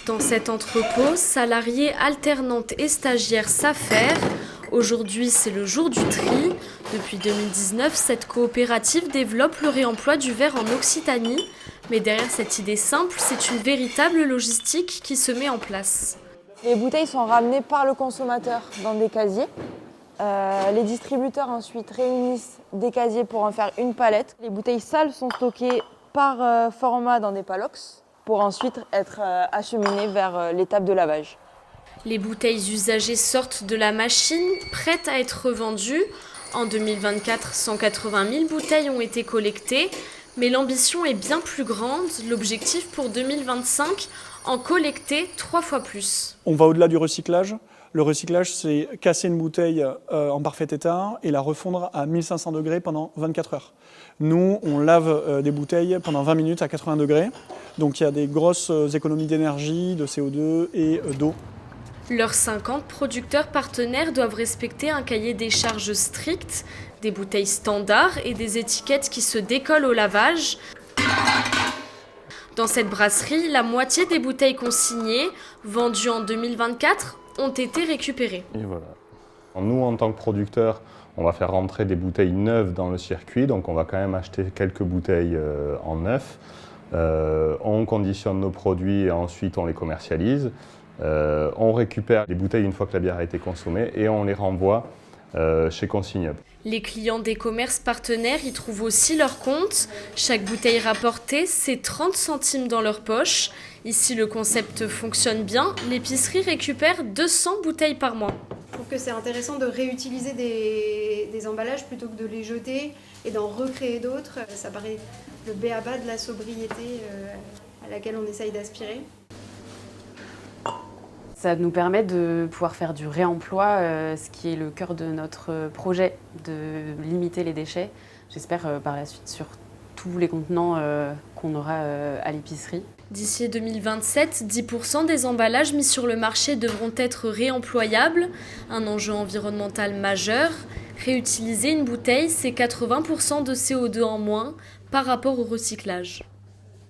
Dans cet entrepôt, salariés, alternantes et stagiaires s'affairent. Aujourd'hui, c'est le jour du tri. Depuis 2019, cette coopérative développe le réemploi du verre en Occitanie. Mais derrière cette idée simple, c'est une véritable logistique qui se met en place. Les bouteilles sont ramenées par le consommateur dans des casiers. Les distributeurs ensuite réunissent des casiers pour en faire une palette. Les bouteilles sales sont stockées par format dans des palox pour ensuite être acheminées vers l'étape de lavage. Les bouteilles usagées sortent de la machine, prêtes à être revendues. En 2024, 180 000 bouteilles ont été collectées, mais l'ambition est bien plus grande. L'objectif pour 2025, en collecter 3 fois plus. On va au-delà du recyclage. Le recyclage, c'est casser une bouteille en parfait état et la refondre à 1500 degrés pendant 24 heures. Nous, on lave des bouteilles pendant 20 minutes à 80 degrés. Donc il y a des grosses économies d'énergie, de CO2 et d'eau. Leurs 50 producteurs partenaires doivent respecter un cahier des charges strict, des bouteilles standards et des étiquettes qui se décollent au lavage. Dans cette brasserie, la moitié des bouteilles consignées, vendues en 2024, ont été récupérées. Et voilà. Nous, en tant que producteurs, on va faire rentrer des bouteilles neuves dans le circuit, donc on va quand même acheter quelques bouteilles en neuf. On conditionne nos produits et ensuite on les commercialise. On récupère les bouteilles une fois que la bière a été consommée et on les renvoie chez Consignable. Les clients des commerces partenaires y trouvent aussi leur compte. Chaque bouteille rapportée, c'est 30 centimes dans leur poche. Ici, le concept fonctionne bien. L'épicerie récupère 200 bouteilles par mois. Je trouve que c'est intéressant de réutiliser des emballages plutôt que de les jeter et d'en recréer d'autres. Ça paraît le b.a.-ba de la sobriété à laquelle on essaye d'aspirer. Ça nous permet de pouvoir faire du réemploi, ce qui est le cœur de notre projet, de limiter les déchets. J'espère par la suite sur tous les contenants qu'on aura à l'épicerie. D'ici 2027, 10% des emballages mis sur le marché devront être réemployables. Un enjeu environnemental majeur. Réutiliser une bouteille, c'est 80% de CO2 en moins par rapport au recyclage.